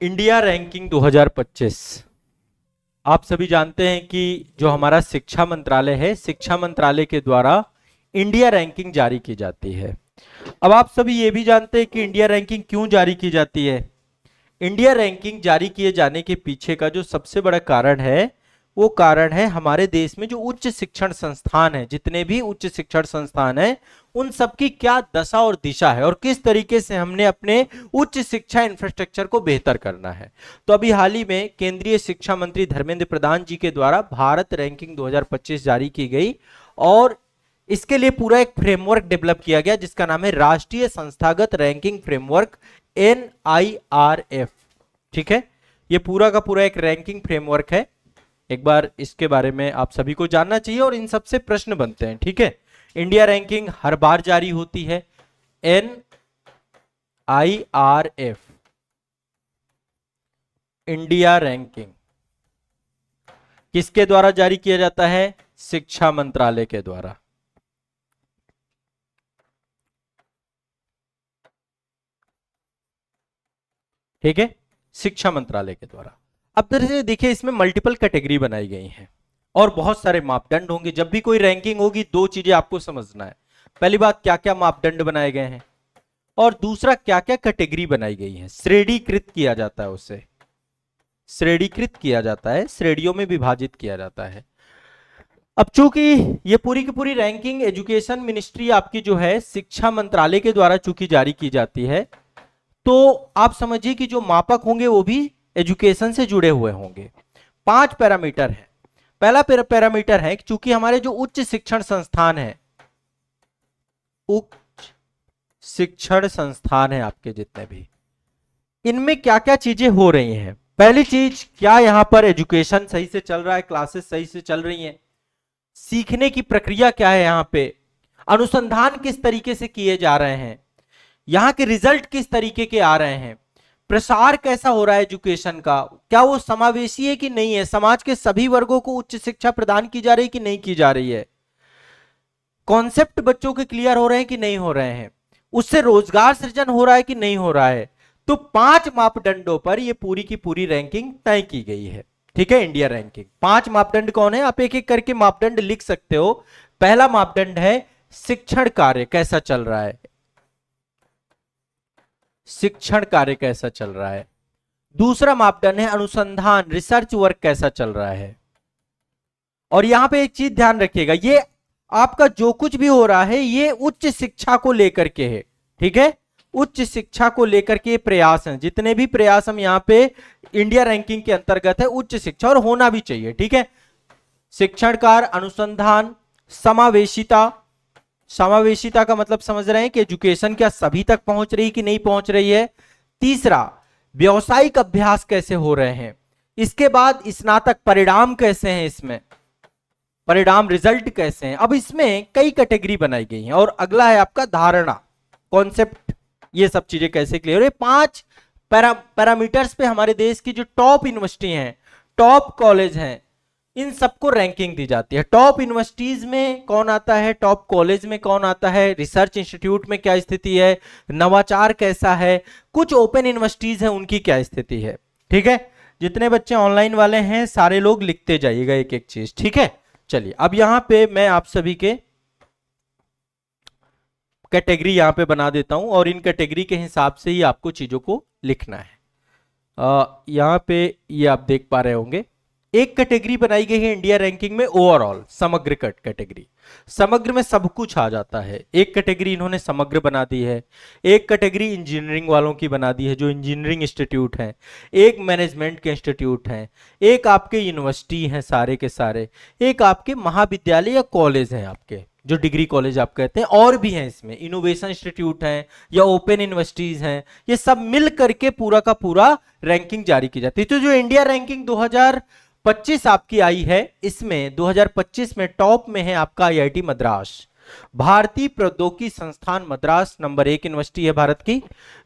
India ranking 2025। आप सभी जानते हैं कि जो हमारा शिक्षा मंत्रालय है, शिक्षा मंत्रालय के द्वारा इंडिया रैंकिंग जारी की जाती है। अब आप सभी ये भी जानते हैं कि इंडिया रैंकिंग क्यों जारी की जाती है। इंडिया रैंकिंग जारी किए जाने के पीछे का जो सबसे बड़ा कारण है, वो कारण है हमारे देश में जो उच्च शिक्षण संस्थान है, जितने भी उच्च शिक्षण संस्थान है, उन सबकी क्या दशा और दिशा है और किस तरीके से हमने अपने उच्च शिक्षा इंफ्रास्ट्रक्चर को बेहतर करना है। तो अभी हाल ही में केंद्रीय शिक्षा मंत्री धर्मेंद्र प्रधान जी के द्वारा भारत रैंकिंग 2025 जारी की गई और इसके लिए पूरा एक फ्रेमवर्क डेवलप किया गया जिसका नाम है राष्ट्रीय संस्थागत रैंकिंग फ्रेमवर्क, NIRF। ठीक है, ये पूरा का पूरा एक रैंकिंग फ्रेमवर्क है। एक बार इसके बारे में आप सभी को जानना चाहिए और इन सबसे प्रश्न बनते हैं। ठीक है, इंडिया रैंकिंग हर बार जारी होती है। NIRF, इंडिया रैंकिंग किसके द्वारा जारी किया जाता है? शिक्षा मंत्रालय के द्वारा। ठीक है, शिक्षा मंत्रालय के द्वारा। अब तरह देखिए, इसमें मल्टीपल कैटेगरी बनाई गई हैं और बहुत सारे मापदंड होंगे। जब भी कोई रैंकिंग होगी, दो चीजें आपको समझना है। पहली बात, क्या क्या मापदंड बनाए गए हैं, और दूसरा क्या क्या कैटेगरी बनाई गई है। श्रेणीकृत किया जाता है, उसे श्रेणीकृत किया जाता है, श्रेणियों में विभाजित किया जाता है। अब चूंकि ये पूरी की पूरी रैंकिंग एजुकेशन मिनिस्ट्री आपकी जो है शिक्षा मंत्रालय के द्वारा चूंकि जारी की जाती है, तो आप समझिए कि जो मापक होंगे वो भी एजुकेशन से जुड़े हुए होंगे। 5 पैरामीटर है। पहला पैरामीटर है कि चूंकि हमारे जो उच्च शिक्षण संस्थान है, उच्च शिक्षण संस्थान है आपके जितने भी, इनमें क्या क्या चीजें हो रही हैं। पहली चीज, क्या यहां पर एजुकेशन सही से चल रहा है, क्लासेस सही से चल रही हैं, सीखने की प्रक्रिया क्या है, यहां पे अनुसंधान किस तरीके से किए जा रहे हैं, यहां के रिजल्ट किस तरीके के आ रहे हैं, प्रसार कैसा हो रहा है एजुकेशन का, क्या वो समावेशी है कि नहीं है, समाज के सभी वर्गों को उच्च शिक्षा प्रदान की जा रही है कि नहीं की जा रही है, कॉन्सेप्ट बच्चों के क्लियर हो रहे हैं कि नहीं हो रहे हैं, उससे रोजगार सृजन हो रहा है कि नहीं हो रहा है। तो 5 मापदंडों पर ये पूरी की पूरी रैंकिंग तय की गई है। ठीक है, इंडिया रैंकिंग 5 मापदंड कौन है, आप एक एक करके मापदंड लिख सकते हो। पहला मापदंड है शिक्षण कार्य कैसा चल रहा है, शिक्षण कार्य कैसा चल रहा है। दूसरा मापदंड है अनुसंधान, रिसर्च वर्क कैसा चल रहा है। और यहां पे एक चीज ध्यान रखिएगा, ये आपका जो कुछ भी हो रहा है ये उच्च शिक्षा को लेकर के है। ठीक है, उच्च शिक्षा को लेकर के प्रयास हैं, जितने भी प्रयास हम यहाँ पे इंडिया रैंकिंग के अंतर्गत है, उच्च शिक्षा, और होना भी चाहिए। ठीक है, शिक्षण कार्य, अनुसंधान, समावेशिता। समावेशिता का मतलब समझ रहे हैं कि एजुकेशन क्या सभी तक पहुंच रही कि नहीं पहुंच रही है। तीसरा, व्यावसायिक अभ्यास कैसे हो रहे हैं। इसके बाद स्नातक परिणाम कैसे हैं, इसमें परिणाम रिजल्ट कैसे हैं। अब इसमें कई कैटेगरी बनाई गई हैं। और अगला है आपका धारणा, कॉन्सेप्ट, ये सब चीजें कैसे क्लियर है। 5 पैरामीटर्स पे हमारे देश की जो टॉप यूनिवर्सिटी हैं, टॉप कॉलेज हैं, इन सबको रैंकिंग दी जाती है। टॉप यूनिवर्सिटीज में कौन आता है, टॉप कॉलेज में कौन आता है, रिसर्च इंस्टीट्यूट में क्या स्थिति है, नवाचार कैसा है, कुछ ओपन यूनिवर्सिटीज हैं उनकी क्या स्थिति है। ठीक है, जितने बच्चे ऑनलाइन वाले हैं सारे लोग लिखते जाइएगा एक एक चीज। ठीक है, चलिए अब यहां पे मैं आप सभी के कैटेगरी यहां पे बना देता हूं और इन कैटेगरी के हिसाब से ही आपको चीजों को लिखना है। यहां पे ये आप देख पा रहे होंगे, एक कैटेगरी बनाई गई है इंडिया रैंकिंग में ओवरऑल, समग्र कैटेगरी। समग्र में सब कुछ आ जाता है। एक कैटेगरी इन्होंने समग्र बना दी है, एक कैटेगरी इंजीनियरिंग वालों की बना दी है जो इंजीनियरिंग इंस्टीट्यूट हैं, एक मैनेजमेंट के इंस्टीट्यूट हैं, एक आपके यूनिवर्सिटी हैं सारे के सारे, एक आपके महाविद्यालय या कॉलेज हैं आपके जो डिग्री कॉलेज आप कहते हैं, और भी हैं इसमें इनोवेशन इंस्टीट्यूट हैं या ओपन यूनिवर्सिटीज हैं। ये सब मिल करके पूरा का पूरा रैंकिंग जारी की जाती है। तो जो इंडिया रैंकिंग 2025 आपकी आई है, इसमें 2025 में टॉप में है आपका IIT मद्रास, भारतीय प्रौद्योगिकी संस्थान मद्रास नंबर 1 यूनिवर्सिटी है भारत की।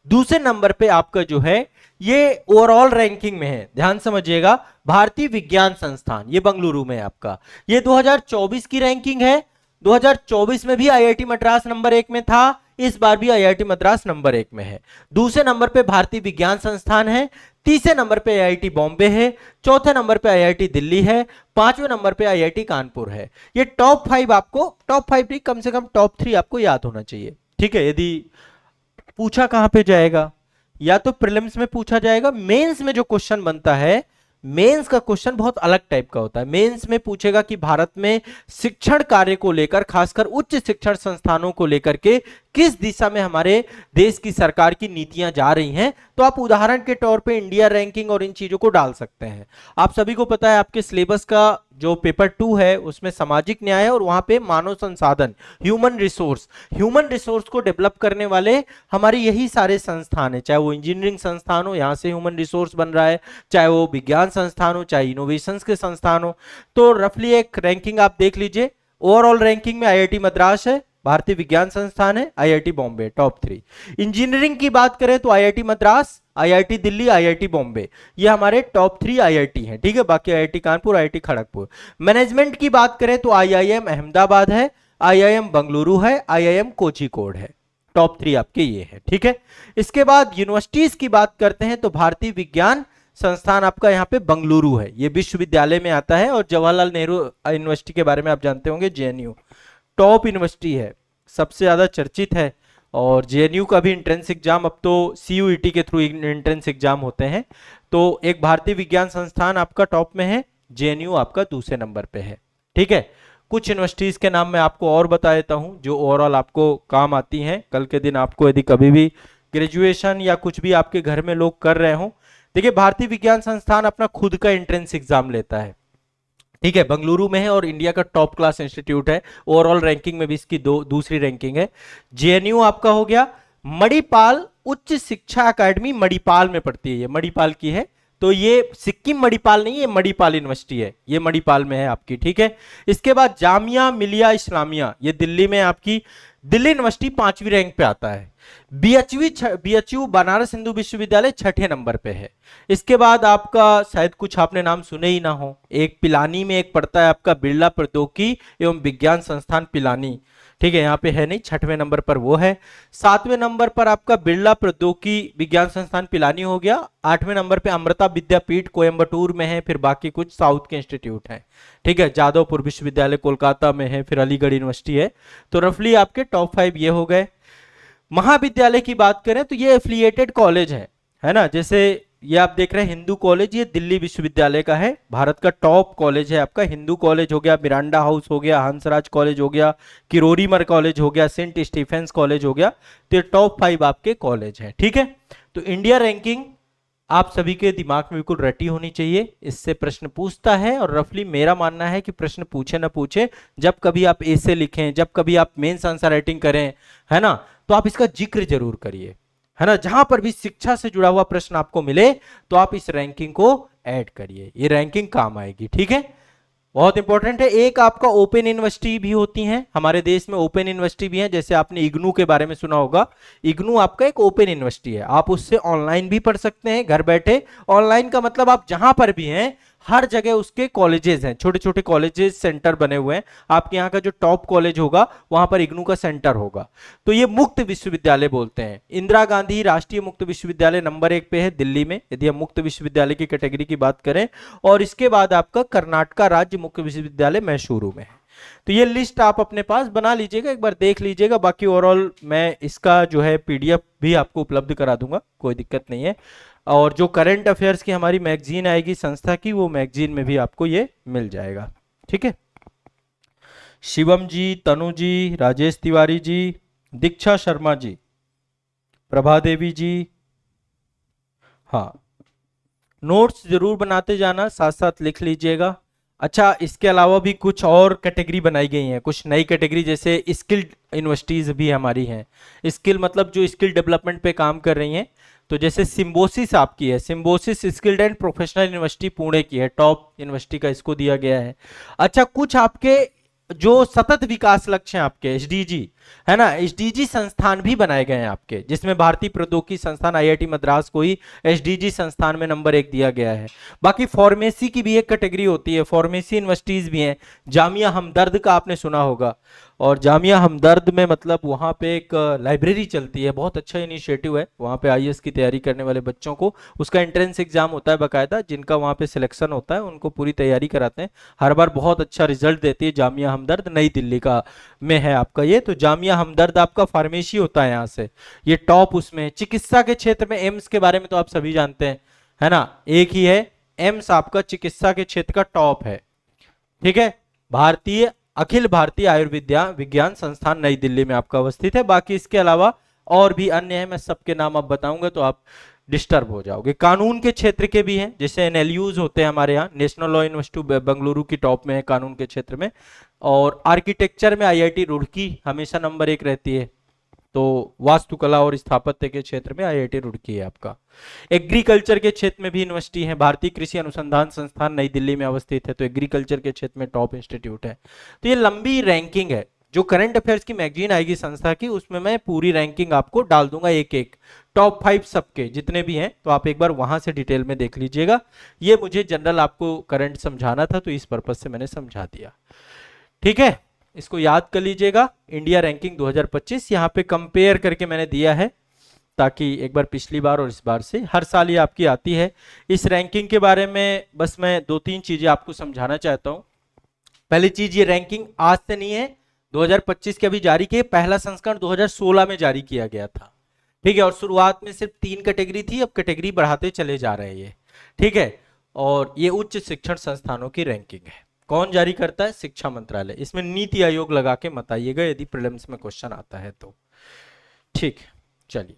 दूसरे नंबर पे आपका जो है ये ओवरऑल रैंकिंग में है, ध्यान समझिएगा, भारतीय विज्ञान संस्थान, ये बंगलुरु में आपका, ये 2024 की रैंकिंग है। 2024 में भी IIT मद्रास नंबर 1 में था, इस बार भी IIT मद्रास नंबर 1 में है। दूसरे नंबर पे भारतीय विज्ञान संस्थान है, तीसरे नंबर पे आईआईटी बॉम्बे है, चौथे नंबर पे आईआईटी दिल्ली है, पांचवें नंबर पे आईआईटी कानपुर है। ये टॉप 5 आपको, टॉप 5 नहीं कम से कम टॉप 3 आपको याद होना चाहिए, ठीक है। यदि पूछा कहां पे जाएगा, या तो प्रीलिम्स में पूछा जाएगा, मेंस में जो क्वेश्चन बनता है, मेंस का क्वेश्चन बहुत अलग टाइप का होता है। मेंस में पूछेगा कि भारत में शिक्षण कार्य को लेकर, खासकर उच्च शिक्षण संस्थानों को लेकर के किस दिशा में हमारे देश की सरकार की नीतियां जा रही हैं, तो आप उदाहरण के तौर पे इंडिया रैंकिंग और इन चीजों को डाल सकते हैं। आप सभी को पता है आपके सिलेबस का जो पेपर 2 है उसमें सामाजिक न्याय है, और वहां पे मानव संसाधन, ह्यूमन रिसोर्स को डेवलप करने वाले हमारे यही सारे संस्थान है, चाहे वो इंजीनियरिंग संस्थान हो, यहां से ह्यूमन रिसोर्स बन रहा है, चाहे वो विज्ञान संस्थान हो, चाहे इनोवेशंस के संस्थान हो। तो रफली एक रैंकिंग आप देख लीजिए। ओवरऑल रैंकिंग में आईआईटी मद्रास है, भारतीय विज्ञान संस्थान है, आईआईटी बॉम्बे टॉप 3। इंजीनियरिंग की बात करें तो IIT Madras, IIT Delhi, IIT Bombay, ये हमारे टॉप 3 आईआईटी हैं, ठीक है। बाकी IIT Kanpur, IIT Kharagpur. Management की बात करें तो आईआईएम अहमदाबाद है, आईआईएम बंगलुरु है, आईआईएम कोझिकोड है। टॉप 3 आपके ये है, ठीक है। इसके बाद यूनिवर्सिटीज की बात करते हैं तो भारतीय विज्ञान संस्थान आपका यहाँ पे बंगलुरु है, ये विश्वविद्यालय में आता है। और जवाहरलाल नेहरू यूनिवर्सिटी के बारे में आप जानते होंगे, जेएनयू टॉप यूनिवर्सिटी है, सबसे ज्यादा चर्चित है। और जेएनयू का भी एंट्रेंस एग्जाम अब तो सीयूईटी के थ्रू एंट्रेंस एग्जाम होते हैं। तो एक भारतीय विज्ञान संस्थान आपका टॉप में है, जेएनयू आपका दूसरे नंबर पे है, ठीक है। कुछ यूनिवर्सिटीज के नाम मैं आपको और बता देता हूं जो ओवरऑल आपको काम आती हैं कल के दिन, आपको यदि कभी भी ग्रेजुएशन या कुछ भी आपके घर में लोग कर रहे हो। देखिए भारतीय विज्ञान संस्थान अपना खुद का एंट्रेंस एग्जाम लेता है, ठीक है, बंगलुरु में है और इंडिया का टॉप क्लास इंस्टीट्यूट है। ओवरऑल रैंकिंग में भी इसकी दूसरी रैंकिंग है। जेएनयू आपका हो गया। मणिपाल उच्च शिक्षा अकादमी मणिपाल में पड़ती है, ये मणिपाल की है। तो ये सिक्किम मणिपाल नहीं, ये मणिपाल यूनिवर्सिटी है, ये मणिपाल में है आपकी, ठीक है। इसके बाद जामिया मिलिया इस्लामिया, ये दिल्ली में आपकी, दिल्ली यूनिवर्सिटी 5वीं रैंक पे आता है। बीएचयू बनारस हिंदू विश्वविद्यालय 6ठे नंबर पे है। इसके बाद आपका शायद कुछ आपने नाम सुने ही ना हो, एक पिलानी में एक पड़ता है आपका बिरला प्रौद्योगिकी एवं विज्ञान संस्थान पिलानी, ठीक है, यहाँ पे है नहीं, 6वें नंबर पर वो है। 7वें नंबर पर आपका बिरला प्रौद्योगिकी विज्ञान संस्थान पिलानी हो गया। 8वें नंबर पे अमृता विद्यापीठ कोयम्बटूर में है, फिर बाकी कुछ साउथ के इंस्टीट्यूट हैं, ठीक है। जादवपुर विश्वविद्यालय कोलकाता में है, फिर अलीगढ़ यूनिवर्सिटी है। तो रफली आपके टॉप 5 ये हो गए। महाविद्यालय की बात करें तो ये एफिलिएटेड कॉलेज है ना, जैसे ये आप देख रहे हैं हिंदू कॉलेज, ये दिल्ली विश्वविद्यालय का है, भारत का टॉप कॉलेज है आपका। हिंदू कॉलेज हो गया, मिरांडा हाउस हो गया, हंसराज कॉलेज हो गया, किरोरीमर कॉलेज हो गया, सेंट स्टीफेंस कॉलेज हो गया। तो ये टॉप 5 आपके कॉलेज है, ठीक है। तो इंडिया रैंकिंग आप सभी के दिमाग में बिल्कुल रटी होनी चाहिए, इससे प्रश्न पूछता है। और रफली मेरा मानना है कि प्रश्न पूछे ना पूछे, जब कभी आप ऐसे लिखें, जब कभी आप मेंस आंसर राइटिंग करें, है ना, तो आप इसका जिक्र जरूर करिए, है ना। जहां पर भी शिक्षा से जुड़ा हुआ प्रश्न आपको मिले तो आप इस रैंकिंग को ऐड करिए, ये रैंकिंग काम आएगी, ठीक है। बहुत इंपॉर्टेंट है। एक आपका ओपन यूनिवर्सिटी भी होती है, हमारे देश में ओपन यूनिवर्सिटी भी है, जैसे आपने इग्नू के बारे में सुना होगा। इग्नू आपका एक ओपन यूनिवर्सिटी है, आप उससे ऑनलाइन भी पढ़ सकते हैं घर बैठे। ऑनलाइन का मतलब आप जहां पर भी हैं हर जगह उसके कॉलेजेस हैं, छोटे छोटे कॉलेजेस सेंटर बने हुए हैं। आपके यहाँ का जो टॉप कॉलेज होगा वहां पर इग्नू का सेंटर होगा। तो ये मुक्त विश्वविद्यालय बोलते हैं। इंदिरा गांधी राष्ट्रीय मुक्त विश्वविद्यालय नंबर 1 पे है दिल्ली में, यदि हम मुक्त विश्वविद्यालय की कैटेगरी की बात करें। और इसके बाद आपका कर्नाटका राज्य मुक्त विश्वविद्यालय मैसूरू में है। तो ये लिस्ट आप अपने पास बना लीजिएगा, एक बार देख लीजिएगा। बाकी ओवरऑल मैं इसका जो है पीडीएफ भी आपको उपलब्ध करा दूंगा, कोई दिक्कत नहीं है। और जो करंट अफेयर्स की हमारी मैगजीन आएगी संस्था की, वो मैगजीन में भी आपको ये मिल जाएगा, ठीक है। शिवम जी, तनु जी, राजेश तिवारी जी, दीक्षा शर्मा जी, प्रभा देवी जी, हाँ, नोट्स जरूर बनाते जाना, साथ साथ लिख लीजिएगा। अच्छा, इसके अलावा भी कुछ और कैटेगरी बनाई गई हैं, कुछ नई कैटेगरी, जैसे स्किल्ड यूनिवर्सिटीज भी हमारी हैं। स्किल मतलब जो स्किल डेवलपमेंट पे काम कर रही हैं। तो जैसे सिम्बोसिस आपकी है, Symbiosis skilled and professional university Pune की है, टॉप यूनिवर्सिटी का इसको दिया गया है। अच्छा, कुछ आपके जो सतत विकास लक्ष्य हैं आपके एसडीजी, है ना, एसडीजी संस्थान भी बनाए गए हैं आपके, जिसमें भारतीय प्रौद्योगिकी संस्थान आईआईटी मद्रास को ही एसडीजी संस्थान में नंबर 1 दिया गया है। बाकी फार्मेसी की भी एक कैटेगरी होती है, फार्मेसी यूनिवर्सिटीज भी हैं, जामिया हमदर्द का आपने सुना होगा। और जामिया हमदर्द में मतलब वहाँ पे एक लाइब्रेरी चलती है, बहुत अच्छा इनिशिएटिव है। वहाँ पे आईएएस की तैयारी करने वाले बच्चों को उसका एंट्रेंस एग्जाम होता है बाकायदा, जिनका वहाँ पे सिलेक्शन होता है उनको पूरी तैयारी कराते हैं। हर बार बहुत अच्छा रिजल्ट देती है जामिया हमदर्द, नई दिल्ली का में है आपका ये। तो जामिया हमदर्द आपका फार्मेसी होता है यहाँ से, ये टॉप उसमें है। चिकित्सा के क्षेत्र में एम्स के बारे में तो आप सभी जानते हैं, है ना, एक ही है एम्स आपका चिकित्सा के क्षेत्र का टॉप है। ठीक है, भारतीय अखिल भारतीय आयुर्विज्ञान विज्ञान संस्थान नई दिल्ली में आपका अवस्थित है। बाकी इसके अलावा और भी अन्य है, मैं सबके नाम अब बताऊंगा तो आप डिस्टर्ब हो जाओगे। कानून के क्षेत्र के भी हैं, जैसे एनएलयूज होते हैं हमारे यहाँ, नेशनल लॉ यूनिवर्सिटी बेंगलुरु की टॉप में है कानून के क्षेत्र में। और आर्किटेक्चर में आईआईटी रुड़की हमेशा नंबर 1 रहती है। तो वास्तुकला और स्थापत्य के क्षेत्र में आईआईटी रुड़की है आपका। एग्रीकल्चर के क्षेत्र में भी यूनिवर्सिटी है, भारतीय कृषि अनुसंधान संस्थान नई दिल्ली में अवस्थित है, तो एग्रीकल्चर के क्षेत्र में टॉप इंस्टीट्यूट है। तो ये लंबी रैंकिंग है, जो करंट अफेयर्स की मैगजीन आएगी संस्था की, उसमें मैं पूरी रैंकिंग आपको डाल दूंगा, एक एक टॉप 5 सबके जितने भी हैं, तो आप एक बार वहां से डिटेल में देख लीजिएगा। ये मुझे जनरल आपको करंट समझाना था, तो इस पर्पज से मैंने समझा दिया। ठीक है, इसको याद कर लीजिएगा। इंडिया रैंकिंग 2025 यहाँ पे कंपेयर करके मैंने दिया है, ताकि एक बार पिछली बार और इस बार से, हर साल ये आपकी आती है। इस रैंकिंग के बारे में बस मैं 2-3 चीजें आपको समझाना चाहता हूँ। पहली चीज, ये रैंकिंग आज से नहीं है, 2025 के अभी जारी किए, पहला संस्करण 2016 में जारी किया गया था। ठीक है, और शुरुआत में सिर्फ 3 कैटेगरी थी, अब कैटेगरी बढ़ाते चले जा रहे हैं ये। ठीक है, और ये उच्च शिक्षण संस्थानों की रैंकिंग है। कौन जारी करता है? शिक्षा मंत्रालय। इसमें नीति आयोग लगा के मत आइएगा यदि प्रीलिम्स में क्वेश्चन आता है तो। ठीक, चलिए।